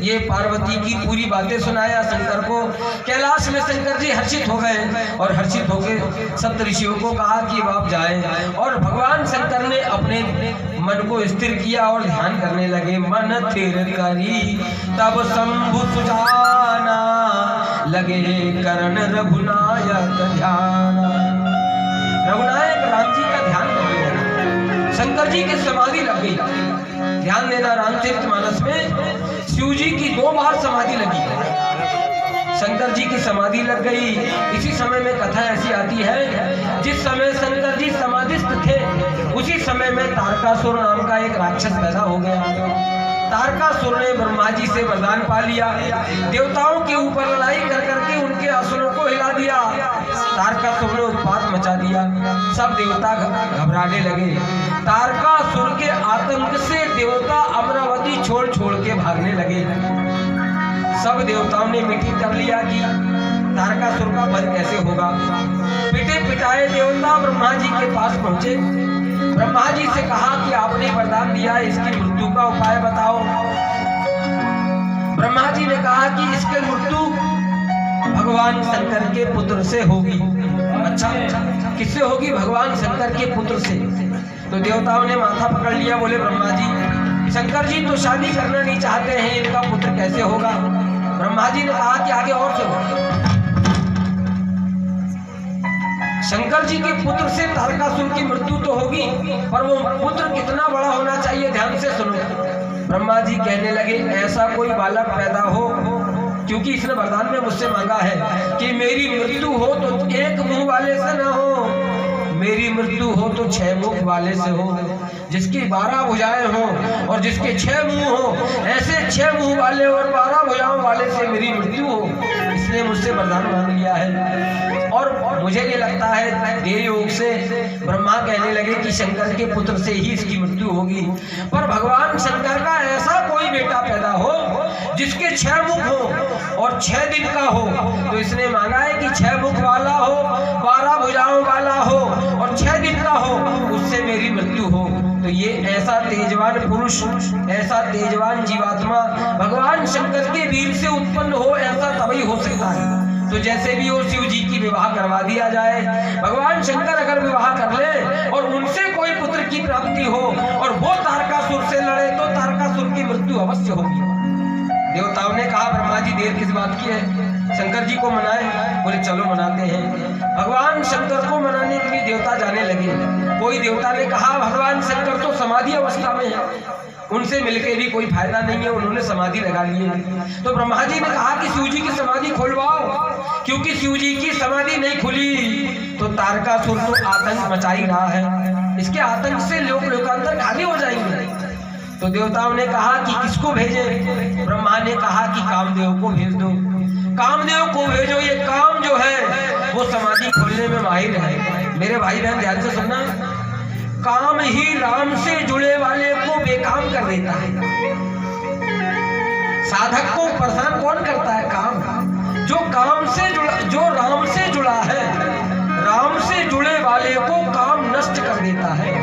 ये पार्वती की पूरी बातें सुनाया शंकर को। कैलाश में शंकर जी हर्षित हो गए और हर्षित होकर सप्त ऋषियों को कहा कि आप जाएं। और भगवान शंकर ने अपने मन को स्थिर किया और ध्यान करने लगे। मन स्थिर करी तब शंभु सुजाना, लगे करण रघुनायक ध्यान। रघुनायक राम जी का ध्यान करने लगे। शंकर जी की समाधि लग गई। ध्यान देना, रामचरितमानस में शिव जी की 2 बार समाधि लगी है। शंकर जी की समाधि लग गई। इसी समय में कथा ऐसी आती है, जिस समय शंकर जी समाधिस्थ थे उसी समय में तारकासुर नाम का एक राक्षस पैदा हो गया। तारकासुर ने ब्रह्मा जी से वरदान पा लिया। देवताओं के ऊपर लड़ाई कर करके उनके असुरों को हिला दिया। तारकासुर ने उत्पात मचा दिया। सब देवता घबराने लगे। तारकासुर के आतंक से देवता अमरावती छोड़ छोड़ के भागने लगे। सब देवताओं ने मीटिंग कर लिया कि तारकासुर का वध कैसे होगा। पिटे पिटाए देवता ब्रह्मा जी के पास पहुंचे। ब्रह्मा जी से कहा कि आपने वरदान दिया, इसकी मृत्यु का उपाय बताओ। ब्रह्मा जी ने कहा कि इसकी मृत्यु भगवान शंकर के पुत्र से होगी। अच्छा, किससे होगी? भगवान शंकर के पुत्र से। तो देवताओं ने माथा पकड़ लिया। बोले ब्रह्मा जी, शंकर जी तो शादी करना नहीं चाहते हैं, इनका पुत्र कैसे होगा? ब्रह्मा जी ने कहा कि आगे और सुनो। शंकर जी के पुत्र से तारकासुर की मृत्यु तो होगी, पर वो पुत्र कितना बड़ा होना चाहिए, ध्यान से सुनो। ब्रह्मा जी कहने लगे, ऐसा कोई बालक पैदा हो, क्योंकि इसने वरदान में मुझसे मांगा है कि मेरी मृत्यु हो तो 1 मुंह वाले से न हो, मेरी मृत्यु हो तो 6 मुख वाले से हो, जिसकी 12 भुजाएं हो और जिसके 6 मुंह हो, ऐसे 6 मुंह वाले और 12 भुजाओं वाले से मेरी मृत्यु हो। इसने मुझसे वरदान मांग लिया है। और मुझे ये लगता है देव योग से ब्रह्मा कहने लगे कि शंकर के पुत्र से ही इसकी मृत्यु होगी। पर भगवान शंकर का ऐसा कोई बेटा पैदा हो जिसके 6 मुख हो और 6 दिन का हो। तो इसने मांगा है कि 6 मुख वाला हो, 12 भुजाओं वाला हो और 6 दिन का हो, उससे मेरी मृत्यु हो। तो ये ऐसा तेजवान पुरुष, ऐसा तेजवान जीवात्मा भगवान शंकर के वीर से उत्पन्न हो, ऐसा तभी हो सकता है। तो जैसे भी वो शिव जी की विवाह करवा दिया जाए। भगवान शंकर अगर विवाह कर ले और उनसे कोई पुत्र की प्राप्ति हो और वो तारकासुर से लड़े तो तारकासुर की मृत्यु अवश्य होगी। देवताओं ने कहा ब्रह्मा जी देर किस बात की है, शंकर जी को मनाए। बोले चलो मनाते हैं। भगवान शंकर को मनाने के लिए देवता जाने लगे। कोई देवता ने कहा भगवान शंकर तो समाधि अवस्था में है, उनसे मिलके भी कोई फायदा नहीं है, उन्होंने समाधि लगा ली है। तो ब्रह्मा जी ने कहा कि शिव जी की समाधि खोलवाओ, क्योंकि शिव जी की समाधि नहीं खुली तो तारकासुर तो आतंक मचा ही रहा है, इसके आतंक से लोकांतर खाली हो जाएंगे। तो देवताओं ने कहा कि किसको भेजे? ब्रह्मा ने कहा कि कामदेव को भेज दो। कामदेव को भेजो, ये काम जो है वो समाधि खोलने में माहिर है। मेरे भाई बहन ध्यान से सुनना, काम ही राम से जुड़े वाले को बेकाम कर देता है। साधक को परेशान कौन करता है? काम। जो काम से जुड़ा, जो राम से जुड़ा है, राम से जुड़े वाले को काम नष्ट कर देता है।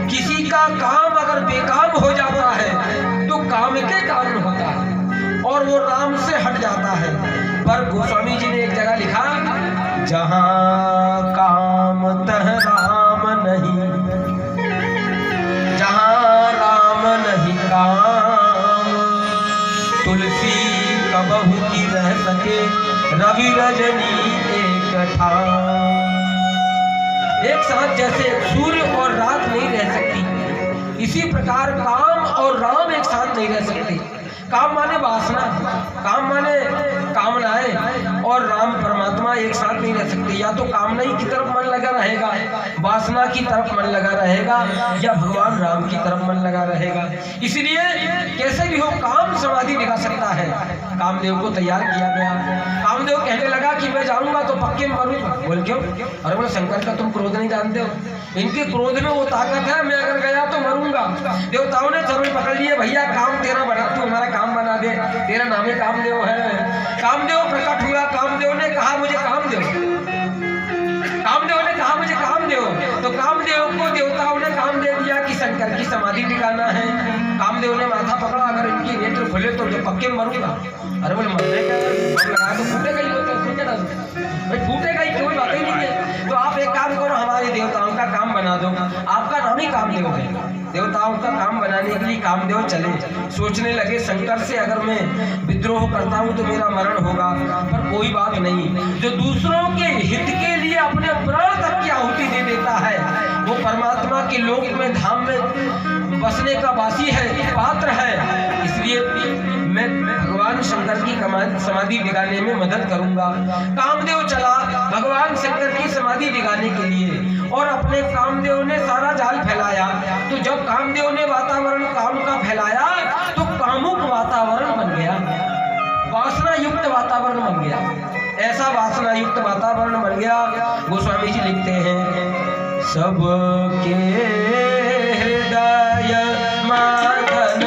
किसी का काम अगर बेकाम हो जाता है तो काम के कारण होता है और वो राम से हट जाता है। पर गोस्वामी जी ने एक जगह लिखा, जहां काम तह राम नहीं, जहां राम नहीं काम, तुलसी कबहू की रह सके रवि रजनी एक ठाम। एक साथ जैसे सूर्य और रात नहीं रह सकती, इसी प्रकार काम और राम एक साथ नहीं रह सकते। काम माने वासना, काम माने कामनाएं, और राम परमात्मा एक साथ नहीं रह सकते। या तो कामना ही की तरफ मन लगा रहेगा, वासना की तरफ मन लगा रहेगा, या भगवान राम की तरफ मन लगा रहेगा। इसलिए कैसे भी हो काम समाधि दिखा सकता है। कामदेव को तैयार किया गया। कामदेव कहने लगा कि मैं जाऊंगा तो पक्के मरूंगा। बोल क्यों? अरे बोले शंकर का तुम क्रोध नहीं जानते हो, इनके क्रोध में वो ताकत है, मैं अगर गया तो मरूंगा। देवताओं ने चरण पकड़ लिए, भैया काम तेरा बना, तू हमारा काम बना दे, तेरा नाम ही कामदेव है। कामदेव प्रकट हुआ। कामदेव ने कहा मुझे काम दो, कामदेव ने कहा मुझे काम दो। तो कामदेव को देवताओं ने काम दे दिया कि शंकर की समाधि दिखाना है। कामदेव कामदेव ने माथा पकड़ा, अगर इनकी नेत्र खुले तो जो पक्के मरूंगा। अरे बोले मरने का लगा तो फूटेगा ही, भाई फूटेगा ही, कोई बात ही नहीं है। तो आप एक काम करो, हमारे देवताओं का काम बना दो, आपका नाम ही कामदेव है। देवताओं का काम बनाने के लिए कामदेव चले। सोचने लगे शंकर से अगर मैं विद्रोह करता हूँ तो मेरा मरण होगा, पर कोई बात नहीं, जो दूसरों के हित के लिए अपने प्राण तक की आहुति दे देता है वो परमात्मा के लोक में धाम में बसने का वासी है, पात्र है। इसलिए मैं भगवान शंकर की समाधि दिखाने में मदद करूंगा। कामदेव चला भगवान शंकर की समाधि दिखाने के लिए और अपने कामदेव ने सारा जाल फैलाया। तो जब कामदेव ने वातावरण काम का फैलाया तो कामुक वातावरण बन गया, वासना युक्त वातावरण बन गया। ऐसा वासना युक्त वातावरण बन गया, गोस्वामी जी लिखते हैं, सबके हृदय मगन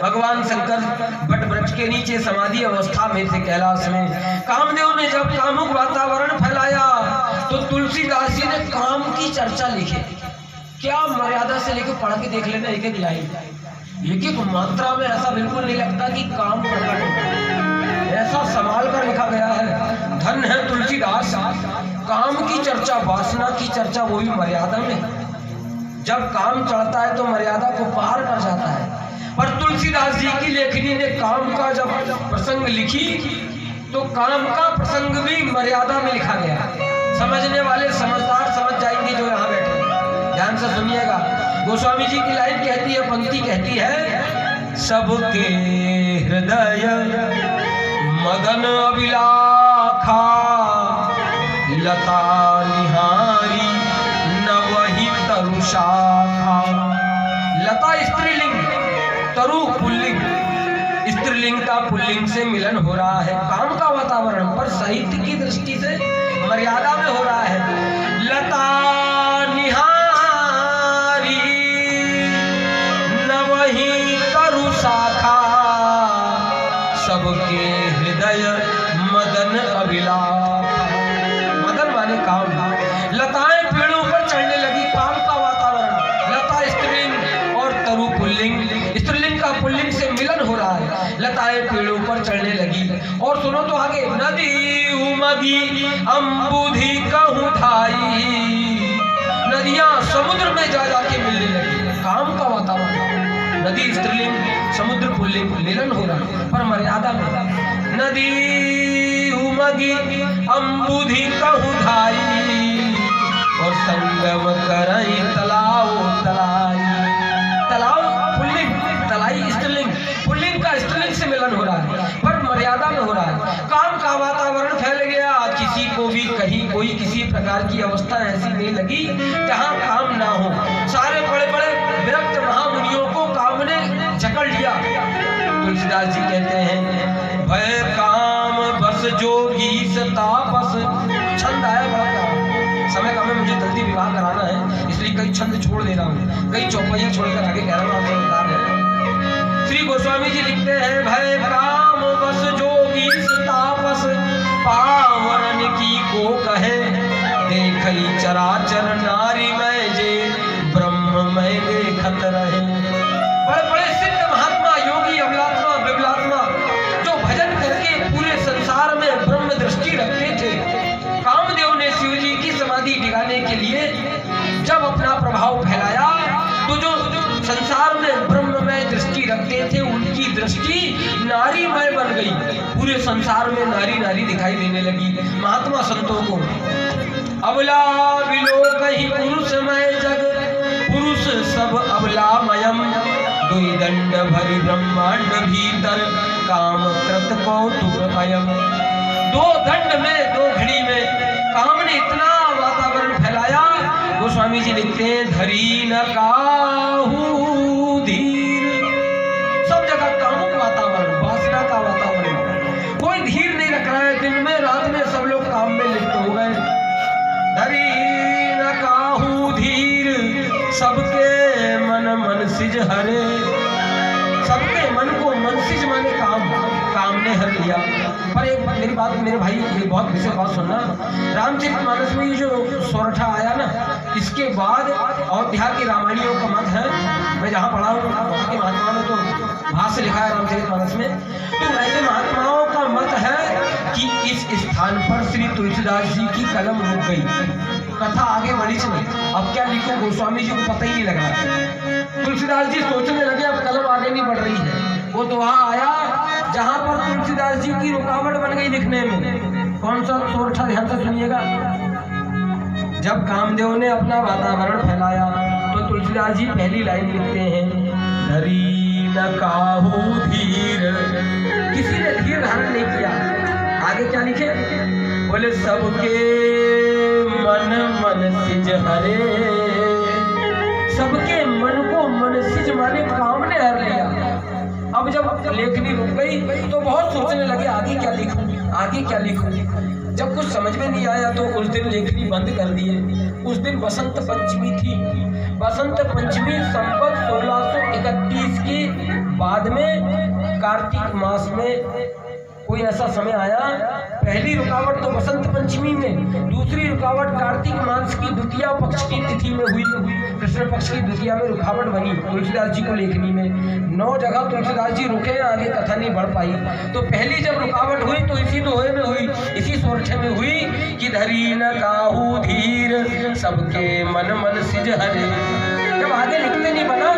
भगवान शंकर बट वृक्ष के नीचे समाधि अवस्था में थे कैलाश में। कामदेव ने जब कामुक वातावरण फैलाया तो तुलसीदास जी ने काम की चर्चा लिखी। क्या मर्यादा से लेकर पढ़ के देख लेना, एक एक लाइन, एक एक मात्रा में ऐसा बिल्कुल नहीं लगता कि काम प्रकट होता, ऐसा संभाल कर लिखा गया है। धन है तुलसीदास, काम की चर्चा, वासना की चर्चा, वो भी मर्यादा में। जब काम चढ़ता है तो मर्यादा को पार कर जाता है। पर तुलसीदास जी की लेखनी ने काम का जब प्रसंग लिखी तो काम का प्रसंग भी मर्यादा में लिखा गया। समझने वाले समझदार समझ जाएंगे जो यहाँ बैठे, ध्यान से सुनिएगा। गोस्वामी जी की लाइन कहती है, पंक्ति कहती है, सबके हृदय मदन अभिलाखा, लता निहारी न वही तरु शाखा। लता स्त्रीलिंग, तरु पुल्लिंग, स्त्रीलिंग का पुल्लिंग से मिलन हो रहा है काम का वातावरण, पर साहित्य की दृष्टि से मर्यादा में हो रहा है। लता निहारी न वही तरु शाखा, सबके हृदय मदन अभिलाखा। मदन माने काम। लताएं पेड़ों पर चढ़ने लगी, काम का वातावरण। लता स्त्रीलिंग और तरु पुल्लिंग, स्त्रीलिंग का पुल्लिंग से मिलन हो रहा है। लताएं पेड़ों पर चढ़ने लगी। और सुनो तो आगे, नदी उमगी अम्बुधि कहूं थाई, नदियां समुद्र में जा जाके मिलने लगी। काम का वातावरण, नदी स्त्रीलिंग, समुद्र पुल्लिंग, मिलन हो रहा है पर मर्यादा में। नदी उमगी अम्बुधि कहूं थाई, और संगम करई तलाव तलाई। तलाव पुल्लिंग, तलाई स्त्रीलिंग, पुल्लिंग का स्त्रीलिंग से मिलन हो रहा है पर मर्यादा में हो रहा है। काम का वातावरण फैल गया, किसी को भी कहीं कोई किसी प्रकार की अवस्था ऐसी नहीं लगी जहां काम ना हो। सारे बड़े बड़े विरक्त लिया। तुलसीदास जी कहते हैं भय काम बस जोगी तापस। छंद आया बड़ा प्यारा, समय कम है, मुझे जल्दी विवाह कराना है, इसलिए कई छंद छोड़ दे रहा हूँ, कई चौपाइयां छोड़कर आगे कह रहा हूँ। श्री गोस्वामी जी लिखते हैं भय काम बस जोगी तापस, पावरन की को कहे देखई चराचर नारी में जे ब्रह्म में देखत रहे। बड़े बड़े सिद्ध महात्मा योगी अमलात्मा बिबलात्मा जो भजन करके पूरे संसार में ब्रह्म दृष्टि रखते थे, कामदेव ने शिव जी की समाधि टिकाने के लिए जब अपना प्रभाव फैलाया तो जो संसार में ब्रह्ममय दृष्टि रखते थे उनकी दृष्टि नारीमय बन गई। पूरे संसार में नारी नारी दिखाई देने लगी महात्मा संतों को। अबला विलोक ही पुरुषमय जग, पुरुष सब अबलामयम, दुई दंड भरी ब्रह्मांड भीतर काम कृत कौतुक अयम। दो दंड में दो घड़ी में काम ने इतना वातावरण फैलाया। गोस्वामी जी लिखते हैं धरी न काहू धीर, सब जगह कामुक वातावरण, वासना का वातावरण, कोई धीर नहीं रख रहा है। दिन में रात में सब लोग काम में लिप्त हो गए। धरी न काहू धीर, सबके मन मन सिज हरे, सबके मन को मनसिज माने काम ने हर लिया। पर एक मेरी बात मेरे भाई, ये बहुत विशेष बात सुनना, रामचरितमानस में ये जो सोरठा आया ना, इसके बाद अयोध्या की रामायणियों का मत है, मैं जहाँ पढ़ा हूँ वहाँ के महात्माओं ने तो भाष्य लिखा है रामचरितमानस में, तो ऐसे महात्माओं का मत है कि इस स्थान पर श्री तुलसीदास जी की कलम रुक गई, कथा आगे बढ़ी नहीं। अब क्या लिखो गोस्वामी जी को पता ही नहीं लगा। तुलसीदास जी सोचने लगे अब कलम आगे नहीं बढ़ रही है। वो तो वहां आया जहां पर तुलसीदास जी की रुकावट बन गई लिखने में। कौन सा सोरठा, ध्यान से सुनिएगा। जब कामदेव ने अपना वातावरण फैलाया तो तुलसीदास जी पहली लाइन लिखते हैं धरी न काहू धीर, किसी ने धीर धारण नहीं किया। आगे क्या लिखे, बोले सबके मन मन सिज हरे, सबके मन को मन सिज माने काम ने हर लिया। अब जब लेखनी रुक गई तो बहुत सोचने लगे आगे क्या लिखूं, आगे क्या लिखूं। जब कुछ समझ में नहीं आया तो उस दिन लेखनी बंद कर दिए। उस दिन बसंत पंचमी थी। बसंत पंचमी संवत 1631 की बाद में कार्तिक मास में कोई ऐसा समय आया। पहली रुकावट तो बसंत पंचमी में, दूसरी रुकावट कार्तिक मास की द्वितीया पक्ष की तिथि में हुई। कृष्ण पक्ष की द्वितीया में रुकावट बनी तुलसीदास जी को लेखनी में। 9 जगह तुलसीदास जी रुके, आगे कथा नहीं बढ़ पाई। तो पहली जब रुकावट हुई तो इसी दोहे में हुई, इसी सोरठे में हुई कि धरी न काहू धीर, सबके मन मन सिज हरे। जब आगे लिखते नहीं बना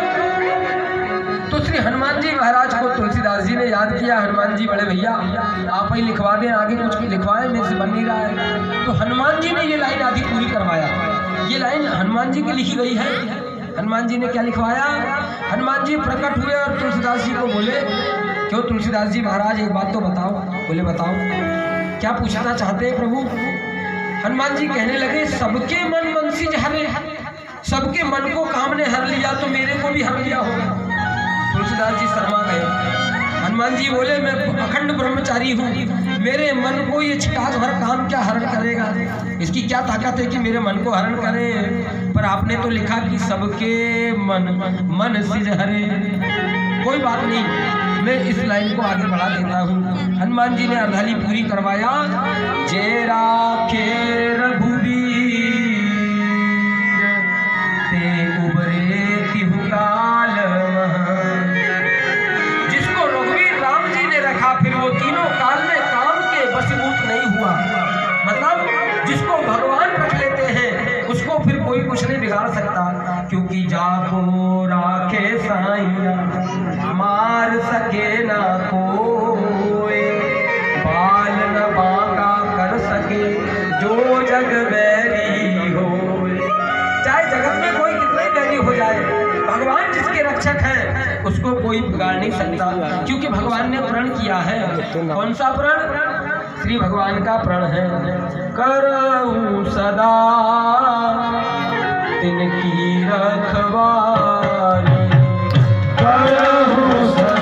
तो श्री हनुमान जी महाराज को तुलसीदास जी ने याद किया। हनुमान जी बड़े भैया आप ही लिखवा दें, आगे कुछ भी लिखवाएं, मेरे से बन नहीं रहा है। तो हनुमान जी ने ये लाइन आधी पूरी करवाया। ये लाइन हनुमान जी की लिखी गई है। हनुमान जी ने क्या लिखवाया, हनुमान जी प्रकट हुए और तुलसीदास जी को बोले क्यों तुलसीदास जी महाराज एक बात तो बताओ। बोले बताओ, क्या पूछना चाहते हैं प्रभु। हनुमान जी कहने लगे सबके मन मन सिज हरे, सबके मन को काम ने हर लिया तो मेरे को भी हर लिया होगा। तुलसीदास जी शर्मा गए। हनुमान जी बोले मैं अखंड ब्रह्मचारी हूँ, मेरे मन को ये छिटाक भर काम क्या हरण करेगा, इसकी क्या ताकत है कि मेरे मन को हरण करे। पर आपने तो लिखा कि सबके मन मन सिज हरे। कोई बात नहीं, मैं इस लाइन को आगे बढ़ा देता हूँ। हनुमान जी ने अर्धाली पूरी करवाया। जे राखे रघुवीर ते उबरे तिहु काल, जिसको रघुवीर राम जी ने रखा फिर वो तीनों काल में काम के वशीभूत नहीं हुआ। मतलब जिसको भगवान रख लेते हैं उसको फिर कोई कुछ नहीं बिगाड़ सकता, क्योंकि जाको राखे साईं मार सके ना कोई, बाल न बांका कर सके जो जग बैरी हो। चाहे जगत में कोई कितने बैरी हो जाए, भगवान जिसके रक्षक हैं उसको कोई बिगाड़ नहीं सकता, क्योंकि भगवान ने प्रण किया है। कौन सा प्रण? श्री भगवान का प्रण है, करऊं सदा तिनकी रखवाली, करऊं सदा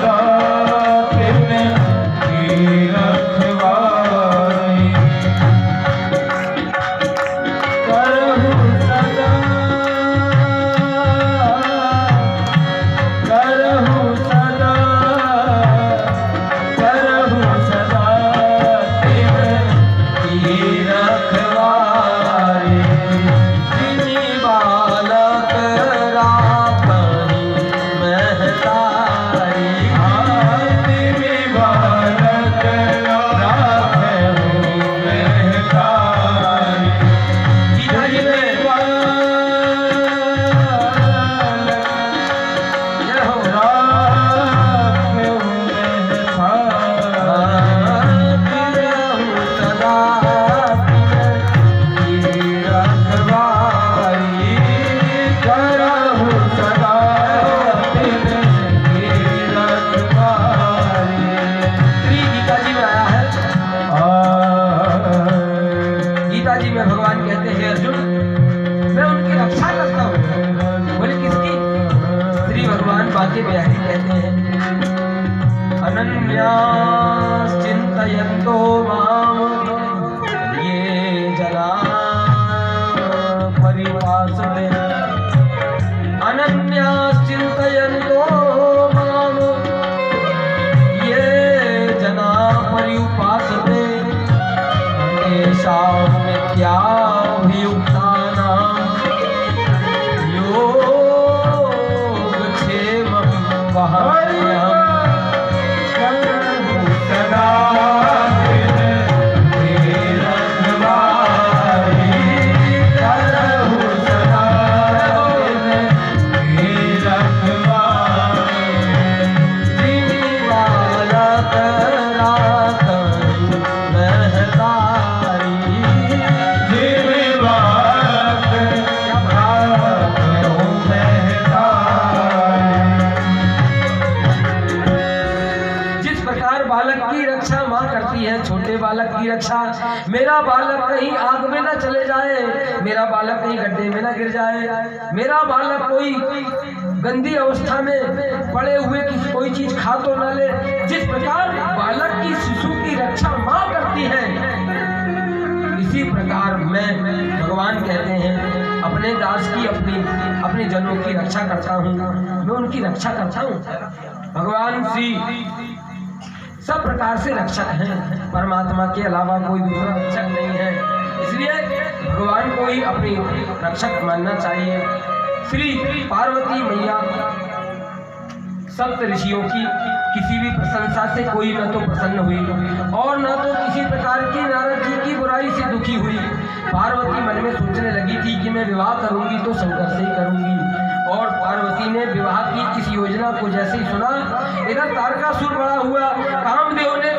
अनन्याश्चिन्तयन्तो मां ये जना पर्युपासते अनन्याश्चिन्तयन्तो मां ये जना पर्युपासते तेषां नित्याभियुक्तानां योगक्षेमं वहाम्यहम् छोटे बालक की रक्षा, मेरा बालक कहीं आग में न चले जाए, मेरा बालक कहीं गड्ढे में न गिर जाए, मेरा बालक कोई गंदी अवस्था में पड़े हुए कोई चीज खा तो न ले। जिस प्रकार बालक की शिशु की रक्षा माँ करती है, इसी प्रकार मैं भगवान कहते हैं अपने दास की अपने जनों की रक्षा करता हूँ, मैं उनकी रक्षा करता हूँ। भगवान श्री सब प्रकार से रक्षक हैं, परमात्मा के अलावा कोई दूसरा रक्षक नहीं है, इसलिए भगवान को ही अपनी रक्षक मानना चाहिए। श्री पार्वती मैया सप्त ऋषियों की किसी भी प्रशंसा से कोई न तो प्रसन्न हुई और न तो किसी प्रकार की नारद जी की बुराई से दुखी हुई। पार्वती मन में सोचने लगी थी कि मैं विवाह करूंगी तो शंकर से ही करूंगी, और पार्वती ने विवाह की इस योजना को जैसे ही सुना, इधर तारकासुर बड़ा हुआ। कामदेव ने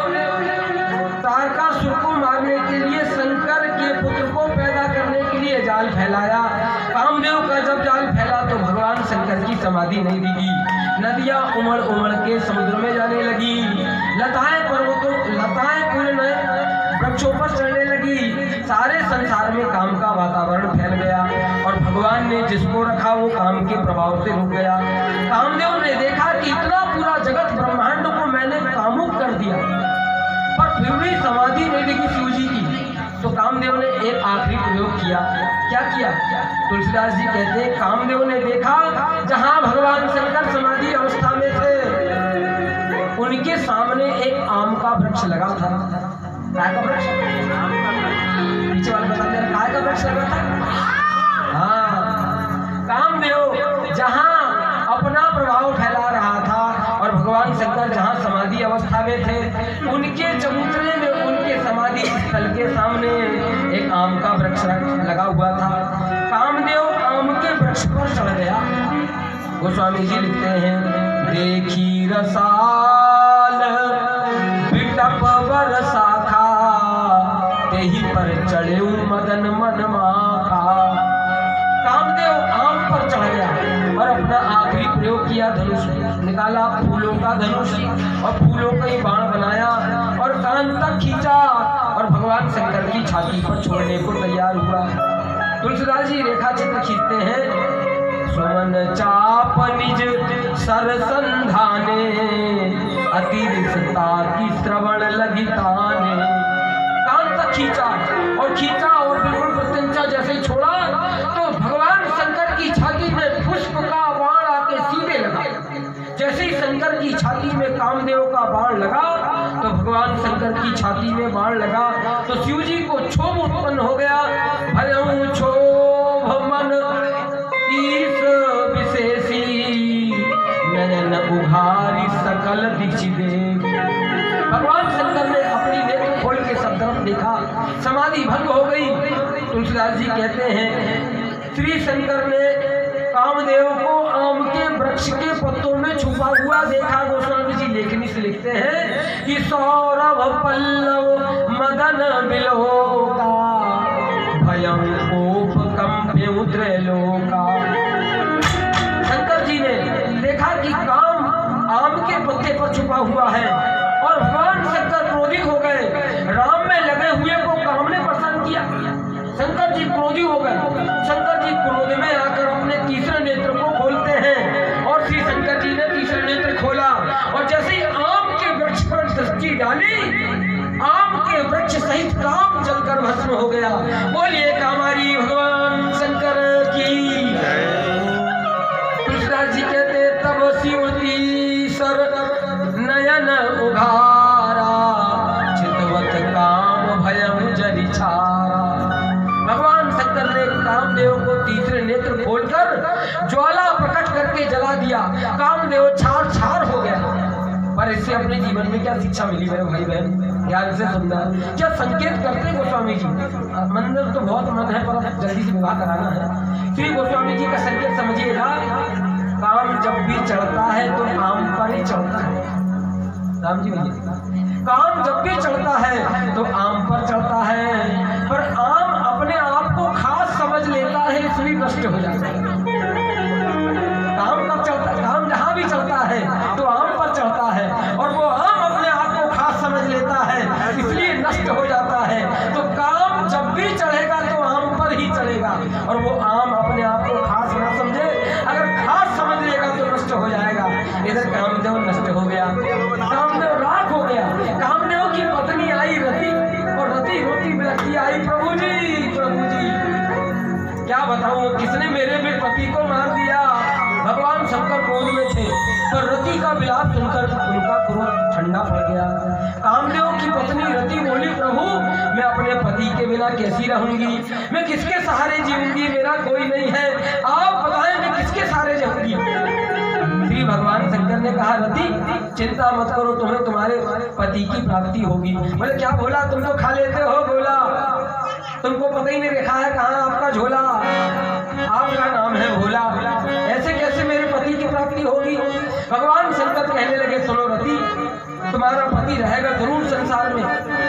तारकासुर को मारने के लिए शंकर के पुत्र को पैदा करने के लिए जाल फैलाया। कामदेव का जब जाल फैला तो भगवान शंकर की समाधि नहीं दिखी, नदियां उमड़ उमड़ के समुद्र में जाने लगी, लताएं पूरे नए वृक्षों पर चढ़ने लगी, सारे संसार में काम का वातावरण फैल गया और भगवान ने जिसको रखा वो काम के प्रभाव से रुक गया। कामदेव ने देखा कि इतना पूरा जगत ब्रह्मांड को मैंने कामुक कर दिया, पर फिर भी समाधि नहीं दिखी शिव जी की। तो कामदेव ने एक आखिरी प्रयोग किया। क्या किया? तुलसीदास जी कहते हैं कामदेव ने देखा जहां भगवान शंकर समाधि अवस्था में थे, उनके सामने एक आम का वृक्ष लगा था। काय का वृक्ष? पीछे वाले बताते हैं काय का वृक्ष लगा था। हाँ, कामदेव जहां अपना प्रभाव फैला रहा था और भगवान शंकर जहां समाधि अवस्था में थे, उनके चबूतरे में उनके समाधि स्थल के सामने एक आम का वृक्ष लगा हुआ था। कामदेव आम के वृक्ष पर चढ़ गया। गोस्वामी जी लिखते हैं देखी रसाल बिटप वर शाखा, तेही पर चढ़े मदन मन माखा। कामदेव आम पर चढ़ गया और अपना आखिरी प्रयोग किया, धनुष निकाला, फूलों का धनुष और फूलों का ही बाण बनाया और कान तक खींचा और भगवान शंकर की छाती पर छोड़ने को तैयार हुआ। तुलसीदास जी रेखा चित्र खींचते हैं सुमन चाप निज सर संधाने, अति रिसता की श्रवण लगी ताने। कान तक खींचा और बिल्कुल प्रत्यंचा जैसे ही छोड़ा तो भगवान शंकर की छाती में पुष्प का बाण आके सीधे लगा। जैसे ही शंकर की छाती में कामदेव का बाण लगा तो भगवान शंकर की छाती में बाण लगा तो शिव जी को क्षोभ उत्पन्न हो गया। भयं क्षोभ मन ईश विशेषी, नयन उघारी सकल दिशि देख। भगवान शंकर ने अपनी नेत्र खोल के सब तरफ देखा, समाधि भंग हो गई। तुलसीदास जी कहते हैं श्री शंकर ने कामदेव को आम के वृक्ष के पत्तों में छुपा हुआ देखा। गोस्वामी जी लेखनी से लिखते हैं कि सौरभ पल्लव मदन बिलोका, भयं कोप कंपे उद्रेलोका। शंकर जी ने देखा कि काम आम के पत्ते पर छुपा हुआ है और भगवान शंकर क्रोधित हो गए। राम में लगे हुए को काम ने पसंद किया, शंकर जी क्रोधी हो गए। शंकर जी क्रोध में आकर अपने तीसरे नेत्र को खोलते हैं और श्री शंकर जी ने तीसरा नेत्र खोला और जैसे ही आम के वृक्ष पर डाली, आम के वृक्ष सहित काम जलकर भस्म हो गया। बोलिए कामारी भगवान शंकर की। कृष्णदास जी कहते तब शिवती सर नयन उघारा, चितवत काम भयम जरि छारा। भगवान शंकर ने कामदेव को तीसरे नेत्र खोलकर ज्वाला प्रकट करके जला दिया। कामदेव छार छार हो गया। पर इससे अपने जीवन में क्या शिक्षा मिली मेरे भाई बहन, ध्यान से सुनना। क्या संकेत करते गोस्वामी जी, मंदिर तो बहुत मन है पर अब जल्दी से विवाह कराना है। श्री गोस्वामी जी का संकेत समझिएगा, काम जब भी चढ़ता है तो आम पर ही चढ़ता है। राम जी भैया, काम जब भी चढ़ता है तो आम पर चढ़ता है, पर आम अपने आप को खास समझ लेता है, इसलिए नष्ट हो जाता है। काम कब चढ़ता है? काम जहां भी चढ़ता है तो आम पर चढ़ता है, और वो आम अपने आप को खास समझ लेता है, इसलिए नष्ट हो जाता है। तो काम जब भी चढ़ेगा तो आम पर ही चढ़ेगा, और वो आम अपने आप को खास ना समझे, अगर खास समझ लेगा तो नष्ट हो जाएगा। इधर कामदेव नष्ट हो गया, कामदेव राख हो गया। कामदेव की पत्नी आई रति, और रति रोती बिलखती आई, प्रभु जी प्रभु जी, क्या बताऊं किसने मेरे भी पति को मार दिया। भगवान शंकर क्रोध में थे, पर रति का विलाप सुनकर उनका क्रोध ठंडा पड़ गया। कामदेव की पत्नी रति बोली, प्रभु मैं अपने पति के बिना कैसी रहूंगी, मैं किसके सहारे जीऊंगी, मेरा कोई नहीं है, आप बताएं मैं किसके सहारे रहूंगी। श्री भगवान शंकर ने कहा, रति चिंता मत करो, तुम्हें तुम्हारे पति की प्राप्ति होगी। बोले क्या भोला, तुम तो खा लेते हो भोला, तुमको पता ही नहीं रखा है कहाँ आपका झोला, आपका नाम है भोला, ऐसे कैसे मेरे पति की प्राप्ति होगी। भगवान शंकर कहने लगे, सुनो रति, तुम्हारा पति रहेगा जरूर संसार में,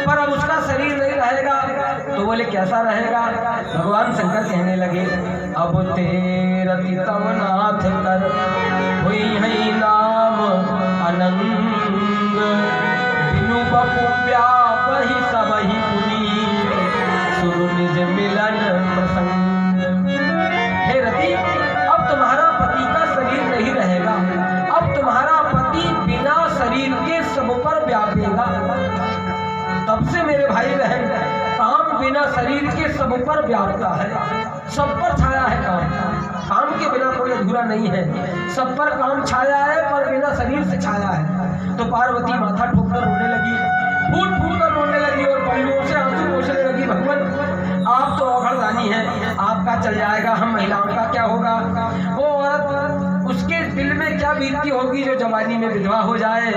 पर अब उसका शरीर नहीं रहेगा। तो बोले कैसा रहेगा। भगवान शंकर कहने लगे, अब तेरति तव नाथ कर हुई है नाम अनंग, बिनु बपु व्याप ही सब ही पुनी, सुरु निज मिलन प्रसंग। हे रति, अब तुम्हारा पति का शरीर नहीं रहेगा, अब तुम्हारा पति बिना शरीर के सब पर व्यापेगा। तब से मेरे भाई बहन, काम बिना शरीर के सब पर व्यापता है, सब पर छाया है काम, काम के बिना कोई अधूरा नहीं है, सब पर काम छाया है, पर बिना शरीर से छाया है। तो पार्वती माथा ठोककर रोने लगी, फूट फूट कर रोने लगी, और पहलुओं से आंसू पोंछने लगी, भगवान आप तो औघड़दानी हैं, आपका चल जाएगा, हम महिलाओं का क्या होगा। वो औरत, उसके दिल में क्या बीतती होगी जो जवानी में विधवा हो जाए।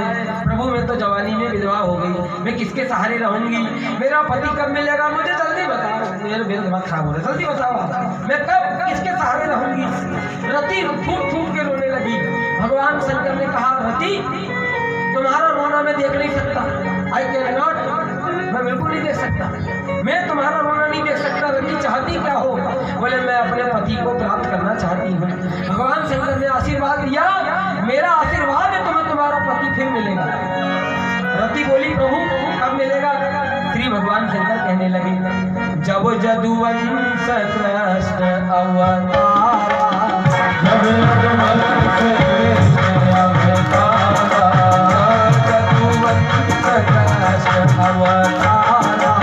प्रभु मैं तो जवानी में विधवा हो गई, मैं किसके सहारे रहूंगी, मेरा पति कब मिलेगा, मुझे जल्दी बताओ, मेरा दिमाग खराब हो रहा है, जल्दी बताओ मैं कब किसके सहारे रहूंगी। रति फूट फूट के रोने लगी। भगवान शंकर ने कहा, रति तुम्हारा रोना मैं देख नहीं सकता, आई कैन नॉट, मैं बिल्कुल नहीं देख सकता, मैं तुम्हारा रोना नहीं देख सकता। रति चाहती क्या हो। बोले मैं अपने पति को प्राप्त करना चाहती हूँ। भगवान शंकर ने आशीर्वाद दिया, मेरा आशीर्वाद है तुम्हें तुम्हारा पति फिर मिलेगा। रति बोली, प्रभु कब मिलेगा। श्री भगवान शंकर कहने लगे, जब जदुवंश कृष्ण अवतारा, जब जदुवंश कृष्ण अवतारा, जदुवंश कृष्ण अवतारा,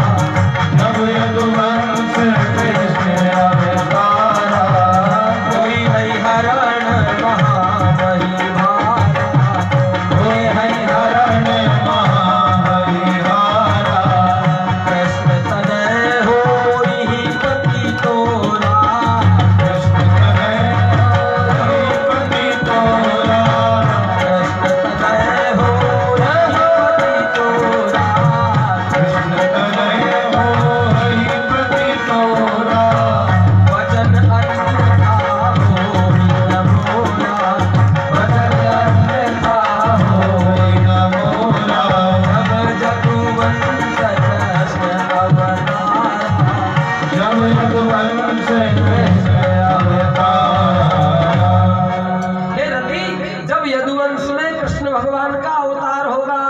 जब यदुवंश कृष्ण अवतारा, कोई हरिहरण महाबली भारा, कोई हरिहरण महाबली भारा, कृष्ण तनय होई पति तोरा, कृष्ण तनय होई पति तोरा, कृष्ण तनय होई पति तोरा, कृष्ण तनय होई पति तोरा, वचन अन्यथा होई न मोरा, वचन अन्यथा होई न मोरा, जब जदुवंश कृष्ण अवतारा, जब यदुवंश कृष्ण अवतारा। हे रति, जब यदुवंश में कृष्ण भगवान का अवतार होगा,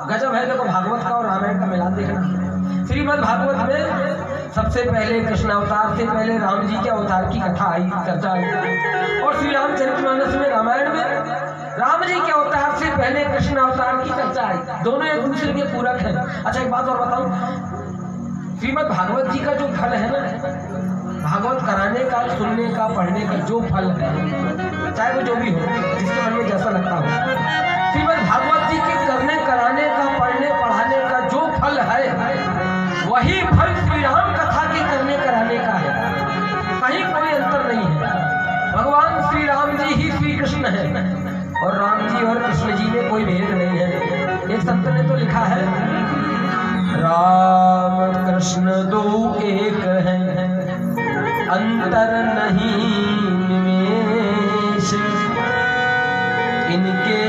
गजब है। देखो भागवत का और रामायण का मिलान देखना। श्रीमद् भागवत में सबसे पहले कृष्ण अवतार से पहले राम जी के अवतार की कथा आई, चर्चा आई, और श्री रामचरितमानस में, रामायण में राम जी के अवतार से पहले कृष्ण अवतार की चर्चा आई, दोनों एक दूसरे के पूरक हैं। अच्छा एक बात और बताऊं, श्रीमद् भागवत जी का जो फल है ना, भागवत कराने का, सुनने का, पढ़ने का जो फल है, चाहे वो जो भी हो, जिसके मन में जैसा लगता हो, श्रीमद् भागवत जी के करने कराने का, पढ़ने पढ़ाने का जो फल है, वही फल श्री राम कथा के करने कराने का है। कहीं कोई अंतर नहीं है। भगवान श्री राम जी ही श्री कृष्ण है और राम जी और कृष्ण जी में कोई भेद नहीं है। एक संत ने तो लिखा है, राम कृष्ण दो एक हैं, अंतर नहीं निमेष, इनके